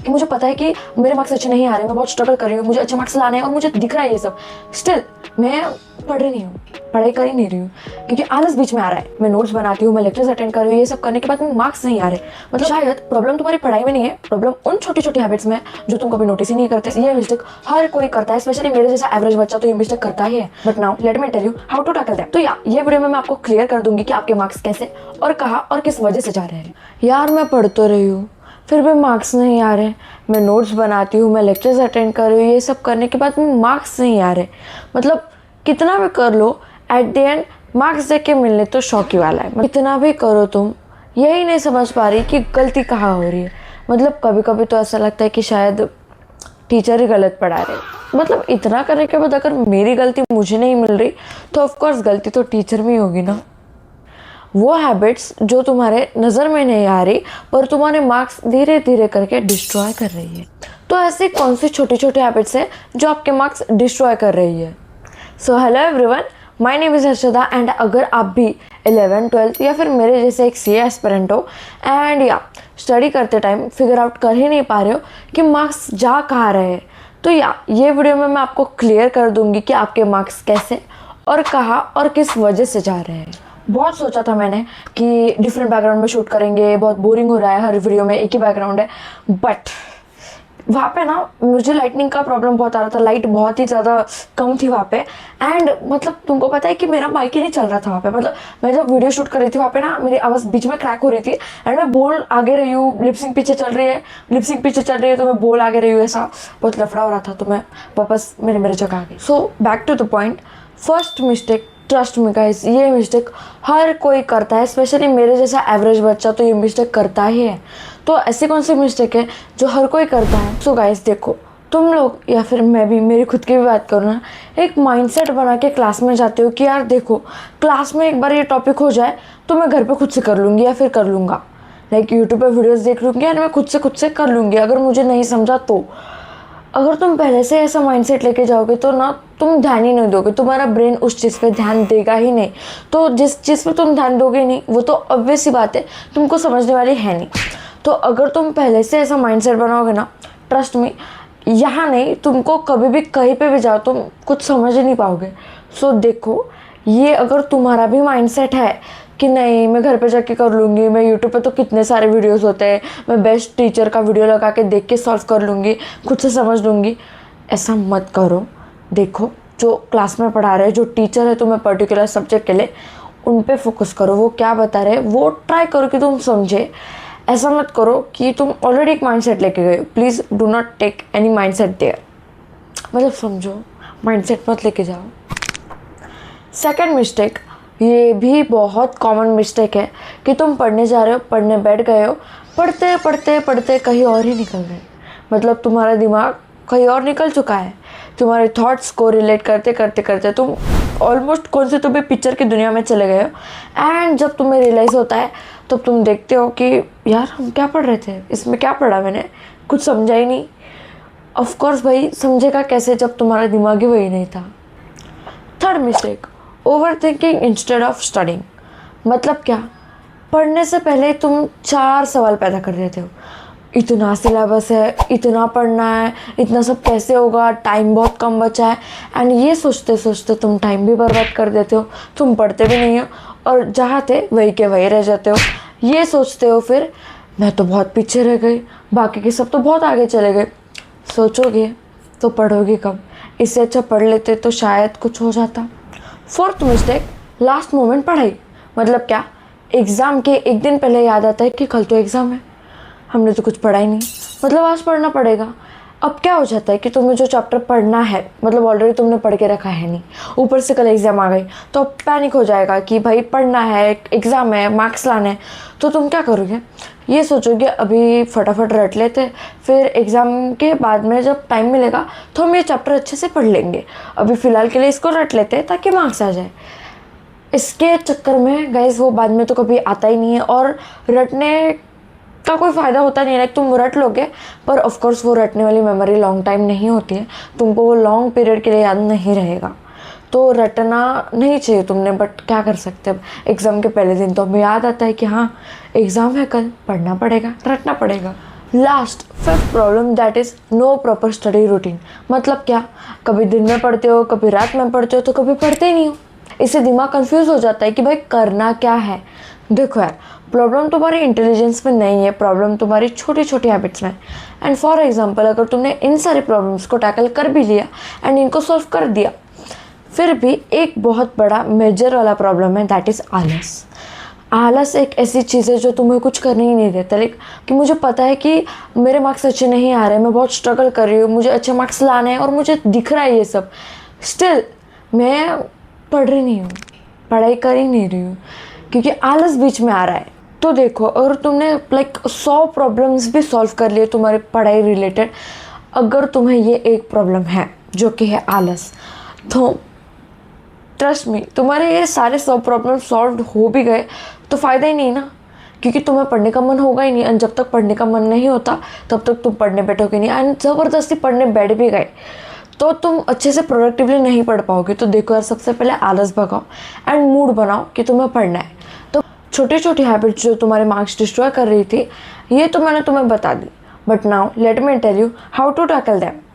कि मुझे पता है कि मेरे मार्क्स अच्छे नहीं आ रहे, मैं बहुत स्ट्रगल कर रही हूँ, मुझे अच्छे मार्क्स लाने हैं और मुझे दिख रहा है ये सब, स्टिल मैं पढ़ रही नहीं हूँ, पढ़ाई कर ही नहीं रही हूँ क्योंकि आलस बीच में आ रहा है। मैं नोट्स बनाती हूँ, मैं लेक्चर्स अटेंड कर रही हूँ, ये सब करने के बाद मार्क्स नहीं आ रहे। मतलब शायद प्रॉब्लम तुम्हारी पढ़ाई में नहीं है, प्रॉब्लम उन छोटी छोटी हैबिट्स में जो तुम कभी नोटिस ही नहीं करते। ये मिस्टेक हर कोई करता है, स्पेशली मेरे जैसा एवरेज बच्चा तो ये मिस्टेक करता ही है। But now let me tell you how to tackle that. तो ये वीडियो में मैं आपको क्लियर कर दूंगी कि आपके मार्क्स कैसे और कहाँ और किस वजह से जा रहे हैं। यार मैं पढ़ तो रही हूँ फिर भी मार्क्स नहीं आ रहे, मैं नोट्स बनाती हूँ, मैं लेक्चर्स अटेंड कर रही हूँ, ये सब करने के बाद मार्क्स नहीं आ रहे। मतलब कितना भी कर लो एट द एंड मार्क्स देख के मिलने तो शौक ही वाला है। कितना भी करो तुम यही नहीं समझ पा रही कि गलती कहाँ हो रही है। मतलब कभी कभी तो ऐसा लगता है कि शायद टीचर ही गलत पढ़ा रहे। मतलब इतना करने के बाद अगर मेरी गलती मुझे नहीं मिल रही तो ऑफकोर्स गलती तो टीचर में ही होगी ना। वो हैबिट्स जो तुम्हारे नज़र में नहीं आ रही पर तुम्हारे मार्क्स धीरे धीरे करके डिस्ट्रॉय कर रही है। तो ऐसी कौन सी छोटी छोटी हैबिट्स है जो आपके मार्क्स डिस्ट्रॉय कर रही है। So hello everyone, my name is Harshada and अगर आप भी 11, 12 या फिर मेरे जैसे एक सीए एस्पिरेंट हो एंड या स्टडी करते टाइम फिगर आउट कर ही नहीं पा रहे हो कि मार्क्स जा कहाँ रहे हैं, तो ये वीडियो में मैं आपको क्लियर कर दूंगी कि आपके मार्क्स कैसे और कहाँ और किस वजह से जा रहे हैं। बहुत सोचा था मैंने कि डिफरेंट बैकग्राउंड में शूट करेंगे, बहुत बोरिंग हो रहा है, हर वीडियो में एक ही बैकग्राउंड है। बट वहाँ पे ना मुझे लाइटनिंग का प्रॉब्लम बहुत आ रहा था, लाइट बहुत ही ज़्यादा कम थी वहाँ पे। एंड मतलब तुमको पता है कि मेरा माइक ही नहीं चल रहा था वहाँ पे। मतलब मैं जब वीडियो शूट कर रही थी वहाँ पे ना मेरी आवाज़ बीच में क्रैक हो रही थी एंड मैं बोल आगे रही हूँ, लिपसिंग पीछे चल रही है, लिपसिंग पीछे चल रही है तो मैं बोल आगे रही हूँ, ऐसा बहुत लफड़ा हो रहा था। तो मैं वापस मेरे जगह आ गई। So back to the point, first mistake, trust me guys, ये मिस्टेक हर कोई करता है, स्पेशली मेरे जैसा एवरेज बच्चा तो ये मिस्टेक करता ही है। तो ऐसी कौन सी मिस्टेक है जो हर कोई करता है। सो गाइस देखो, तुम लोग या फिर मैं भी, मेरी खुद की भी बात करूँ ना, एक माइंडसेट बना के क्लास में जाते हो कि यार देखो क्लास में एक बार ये टॉपिक हो जाए तो मैं घर पे खुद से कर लूँगी या फिर कर लूँगा, लाइक यूट्यूब पे वीडियोस देख लूँगी या मैं खुद से कर लूँगी अगर मुझे नहीं समझा तो। अगर तुम पहले से ऐसा माइंडसेट लेके जाओगे तो ना तुम ध्यान ही नहीं दोगे, तुम्हारा ब्रेन उस चीज़ पे ध्यान देगा ही नहीं। तो जिस चीज़ पे तुम ध्यान दोगे नहीं वो तो ऑब्वियस सी बात है तुमको समझने वाली है नहीं। तो अगर तुम पहले से ऐसा माइंडसेट बनाओगे ना, ट्रस्ट मी, यहाँ नहीं तुमको कभी भी कहीं पे भी जाओ तुम कुछ समझ ही नहीं पाओगे। सो देखो, ये अगर तुम्हारा भी माइंडसेट है कि नहीं मैं घर पे जाके कर लूँगी, मैं यूट्यूब पे तो कितने सारे वीडियोस होते हैं, मैं बेस्ट टीचर का वीडियो लगा के देख के सॉल्व कर लूँगी, खुद से समझ लूँगी, ऐसा मत करो। देखो जो क्लास में पढ़ा रहे हैं, जो टीचर है तुम्हें पर्टिकुलर सब्जेक्ट के लिए, उन पे फोकस करो, वो क्या बता रहे हैं वो ट्राई करो कि तुम समझे। ऐसा मत करो कि तुम ऑलरेडी एक माइंडसेट लेके गए हो। Please do not take any mindset there, मतलब समझो, माइंडसेट मत लेके जाओ। सेकंड मिस्टेक, ये भी बहुत कॉमन मिस्टेक है कि तुम पढ़ने जा रहे हो, पढ़ने बैठ गए हो, पढ़ते पढ़ते पढ़ते कहीं और ही निकल गए। मतलब तुम्हारा दिमाग कहीं और निकल चुका है, तुम्हारे थॉट्स को रिलेट करते करते करते तुम ऑलमोस्ट कौन से तो भी पिक्चर की दुनिया में चले गए हो। एंड जब तुम्हें रियलाइज़ होता है तब तुम देखते हो कि यार हम क्या पढ़ रहे थे, इसमें क्या पढ़ा मैंने, कुछ समझा ही नहीं। ऑफकोर्स भाई समझेगा कैसे जब तुम्हारा दिमाग ही वही नहीं था। Third mistake, over thinking instead of studying. मतलब क्या, पढ़ने से पहले तुम 4 सवाल पैदा कर देते हो। इतना सिलेबस है, इतना पढ़ना है, इतना सब कैसे होगा, टाइम बहुत कम बचा है। एंड ये सोचते सोचते तुम टाइम भी बर्बाद कर देते हो, तुम पढ़ते भी नहीं हो और जहाँ थे वही के वही रह जाते हो। ये सोचते हो फिर मैं तो बहुत पीछे रह गई, बाकी के सब तो बहुत आगे चले गए। सोचोगे तो पढ़ोगे कब, इससे अच्छा पढ़ लेते तो शायद कुछ हो जाता। फोर्थ मिस्टेक, लास्ट मोमेंट पढ़ाई। मतलब क्या, एग्ज़ाम के एक दिन पहले याद आता है कि कल तो एग्ज़ाम है, हमने तो कुछ पढ़ा ही नहीं, मतलब आज पढ़ना पड़ेगा। अब क्या हो जाता है कि तुम्हें जो चैप्टर पढ़ना है मतलब ऑलरेडी तुमने पढ़ के रखा है नहीं, ऊपर से कल एग्ज़ाम आ गई तो अब पैनिक हो जाएगा कि भाई पढ़ना है, एग्ज़ाम है, मार्क्स लाने हैं। तो तुम क्या करोगे, ये सोचोगे अभी फटाफट रट लेते, फिर एग्ज़ाम के बाद में जब टाइम मिलेगा तो हम ये चैप्टर अच्छे से पढ़ लेंगे, अभी फ़िलहाल के लिए इसको रट लेते हैं ताकि मार्क्स आ जाए। इसके चक्कर में गाइस वो बाद में तो कभी आता ही नहीं है और रटने का कोई फ़ायदा होता नहीं है। लाइक तुम रट लोगे पर ऑफकोर्स वो रटने वाली मेमोरी लॉन्ग टाइम नहीं होती है, तुमको वो लॉन्ग पीरियड के लिए याद नहीं रहेगा। तो रटना नहीं चाहिए तुमने, बट क्या कर सकते। अब एग्ज़ाम के पहले दिन तो हमें याद आता है कि हाँ एग्ज़ाम है कल, पढ़ना पड़ेगा, रटना पड़ेगा। Last fifth problem that is no proper study routine. मतलब क्या, कभी दिन में पढ़ते हो, कभी रात में पढ़ते हो, तो कभी पढ़ते ही नहीं हो। इससे दिमाग कंफ्यूज हो जाता है कि भाई करना क्या है। देखो यार, प्रॉब्लम तुम्हारी इंटेलिजेंस में नहीं है, प्रॉब्लम तुम्हारी छोटी छोटी हैबिट्स में। एंड फॉर एग्जांपल, अगर तुमने इन सारी प्रॉब्लम्स को टैकल कर भी लिया एंड इनको सॉल्व कर दिया, फिर भी एक बहुत बड़ा मेजर वाला प्रॉब्लम है, दैट इज़ आलस। आलस एक ऐसी चीज़ है जो तुम्हें कुछ करने ही नहीं देता। लाइक कि मुझे पता है कि मेरे मार्क्स अच्छे नहीं आ रहे, मैं बहुत स्ट्रगल कर रही हूँ, मुझे अच्छे मार्क्स लाने हैं और मुझे दिख रहा है ये सब, स्टिल मैं पढ़ रही नहीं हूँ, पढ़ाई कर ही नहीं रही हूँ, क्योंकि आलस बीच में आ रहा है। तो देखो, अगर तुमने लाइक 100 प्रॉब्लम्स भी सॉल्व कर लिए तुम्हारी पढ़ाई रिलेटेड, अगर तुम्हें ये एक प्रॉब्लम है जो कि है आलस, तो ट्रस्ट मी, तुम्हारे ये सारे 100 प्रॉब्लम सॉल्व हो भी गए तो फ़ायदा ही नहीं ना, क्योंकि तुम्हें पढ़ने का मन होगा ही नहीं। एंड जब तक पढ़ने का मन नहीं होता तब तक तुम पढ़ने बैठोगे नहीं। एंड ज़बरदस्ती पढ़ने बैठ भी गए तो तुम अच्छे से प्रोडक्टिवली नहीं पढ़ पाओगे। तो देखो यार, सबसे पहले आलस भगाओ एंड मूड बनाओ कि तुम्हें पढ़ना है। तो छोटी छोटी हैबिट्स जो तुम्हारे मार्क्स डिस्ट्रॉय कर रही थी, ये तो मैंने तुम्हें बता दी, but now let me tell you how to tackle them.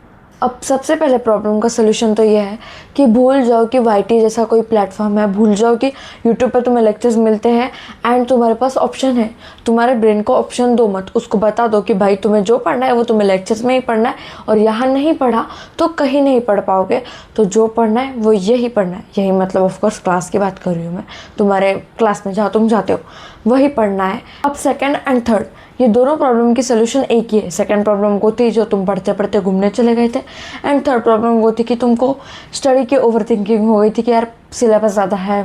अब सबसे पहले प्रॉब्लम का सोल्यूशन तो ये है कि भूल जाओ कि वाईटी जैसा कोई प्लेटफॉर्म है, भूल जाओ कि यूट्यूब पर तुम्हें लेक्चर्स मिलते हैं एंड तुम्हारे पास ऑप्शन है। तुम्हारे ब्रेन को ऑप्शन दो मत, उसको बता दो कि भाई तुम्हें जो पढ़ना है वो तुम्हें लेक्चर्स में ही पढ़ना है, और यहाँ नहीं पढ़ा तो कहीं नहीं पढ़ पाओगे। तो जो पढ़ना है वो यही पढ़ना है, यही मतलब ऑफकोर्स क्लास की बात कर रही हूँ मैं, तुम्हारे क्लास में जहाँ तुम जाते हो वही पढ़ना है। अब सेकेंड एंड थर्ड, ये दोनों प्रॉब्लम की सोल्यूशन एक ही है। सेकंड प्रॉब्लम वो थी जो तुम पढ़ते पढ़ते घूमने चले गए थे, एंड थर्ड प्रॉब्लम वो थी कि तुमको स्टडी की ओवर थिंकिंग हो गई थी कि यार सिलेबस ज़्यादा है,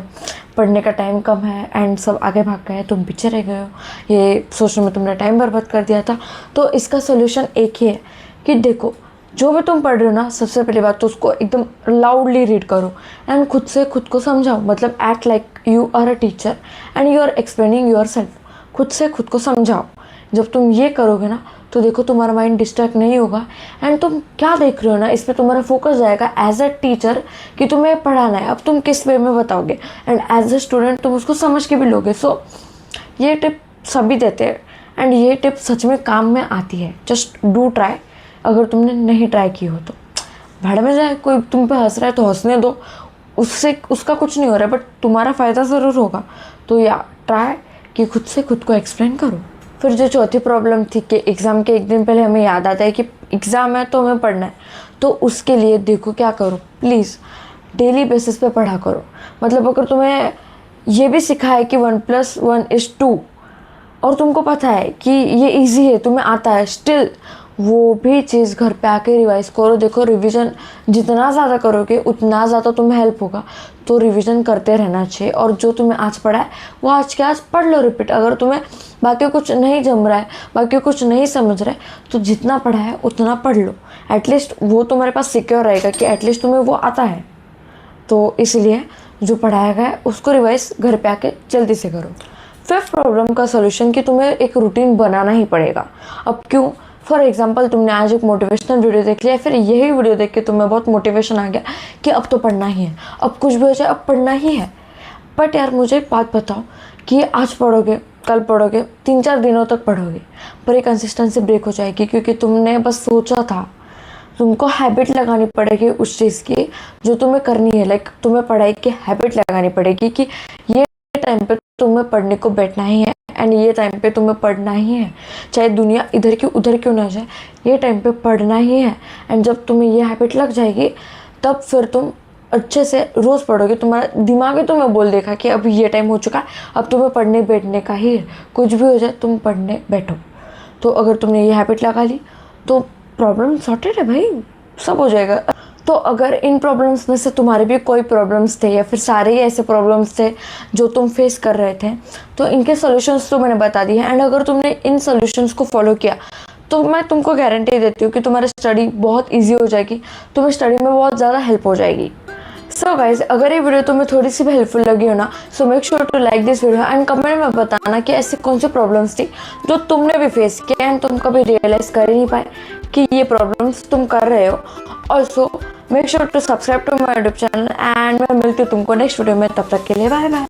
पढ़ने का टाइम कम है, एंड सब आगे भाग गए, तुम पीछे रह गए हो, ये सोचने में तुमने टाइम बर्बाद कर दिया था। तो इसका सोल्यूशन एक ही है कि देखो, जो भी तुम पढ़ रहे हो ना, सबसे पहली बात तो उसको एकदम लाउडली रीड करो एंड खुद से खुद को समझाओ। मतलब act like you are a teacher and you are explaining yourself. खुद से खुद को समझाओ। जब तुम ये करोगे ना, तो देखो तुम्हारा माइंड डिस्ट्रैक्ट नहीं होगा एंड तुम क्या देख रहे हो ना, इस पर तुम्हारा फोकस जाएगा एज अ टीचर कि तुम्हें पढ़ाना है। अब तुम किस वे में बताओगे एंड एज अ स्टूडेंट तुम उसको समझ के भी लोगे। सो ये टिप सभी देते हैं एंड ये टिप सच में काम में आती है। Just do try. अगर तुमने नहीं ट्राई की हो तो भाड़ में जाए, कोई तुम पे हंस रहा है तो हंसने दो, उससे उसका कुछ नहीं हो रहा है, बट तुम्हारा फ़ायदा ज़रूर होगा। तो या ट्राई कि खुद से खुद को एक्सप्लेन करो। फिर जो चौथी प्रॉब्लम थी कि एग्ज़ाम के एक दिन पहले हमें याद आता है कि एग्ज़ाम है तो हमें पढ़ना है, तो उसके लिए देखो क्या करो, प्लीज़ डेली बेसिस पे पढ़ा करो। मतलब अगर तुम्हें ये भी सिखाया है कि 1+1=2 और तुमको पता है कि ये इजी है, तुम्हें आता है, स्टिल वो भी चीज़ घर पे आके रिवाइज करो। देखो, रिवीजन जितना ज़्यादा करोगे उतना ज़्यादा तुम्हें हेल्प होगा। तो रिवीजन करते रहना चाहिए, और जो तुम्हें आज पढ़ा है वो आज के आज पढ़ लो रिपीट। अगर तुम्हें बाकी कुछ नहीं जम रहा है, बाकी कुछ नहीं समझ रहा है, तो जितना पढ़ा है उतना पढ़ लो। एटलीस्ट वो तुम्हारे पास सिक्योर रहेगा कि एटलीस्ट तुम्हें वो आता है। तो इसलिए जो पढ़ाया गया है उसको रिवाइज घर पे आके जल्दी से करो। फिफ्थ प्रॉब्लम का सोल्यूशन कि तुम्हें एक रूटीन बनाना ही पड़ेगा। अब क्यों? फॉर एग्जाम्पल, तुमने आज एक मोटिवेशनल वीडियो देख लिया, फिर यही वीडियो देख के तुम्हें बहुत मोटिवेशन आ गया कि अब तो पढ़ना ही है, अब कुछ भी हो जाए अब पढ़ना ही है। बट यार मुझे एक बात बताओ कि आज पढ़ोगे, कल पढ़ोगे, 3-4 दिनों तक पढ़ोगे, पर ये कंसिस्टेंसी ब्रेक हो जाएगी, क्योंकि तुमने बस सोचा था। तुमको हैबिट लगानी पड़ेगी उस चीज़ की जो तुम्हें करनी है। लाइक तुम्हें पढ़ाई की हैबिट लगानी पड़ेगी कि ये टाइम पे तुम्हें पढ़ने को बैठना ही है एंड ये टाइम पे तुम्हें पढ़ना ही है, चाहे दुनिया इधर की उधर क्यों ना जाए, ये टाइम पे पढ़ना ही है। एंड जब तुम्हें ये हैबिट लग जाएगी तब फिर तुम अच्छे से रोज़ पढ़ोगे। तुम्हारा दिमाग ही तुम्हें बोल देगा कि अब ये टाइम हो चुका है, अब तुम्हें पढ़ने बैठने का ही है, कुछ भी हो जाए तुम पढ़ने बैठो। तो अगर तुमने ये हैबिट लगा ली तो प्रॉब्लम सॉर्टेड है भाई, सब हो जाएगा। तो अगर इन प्रॉब्लम्स में से तुम्हारे भी कोई प्रॉब्लम्स थे या फिर सारे ही ऐसे प्रॉब्लम्स थे जो तुम फेस कर रहे थे, तो इनके सॉल्यूशंस तो मैंने बता दिए हैं। एंड अगर तुमने इन सॉल्यूशंस को फॉलो किया तो मैं तुमको गारंटी देती हूँ कि तुम्हारी स्टडी बहुत ईजी हो जाएगी, तुम्हें स्टडी में बहुत ज़्यादा हेल्प हो जाएगी। सो गाइज, अगर ये वीडियो तुम्हें थोड़ी सी भी हेल्पफुल लगी हो ना, so make sure to like this video and comment में बताना कि ऐसी कौन सी प्रॉब्लम्स थी जो तुमने भी फेस किया एंड तुम कभी रियलाइज कर ही नहीं पाए कि ये प्रॉब्लम्स तुम कर रहे हो। Also make sure to subscribe to my YouTube channel and मैं मिलती हूँ तुमको नेक्स्ट वीडियो में। तब तक के लिए बाय बाय।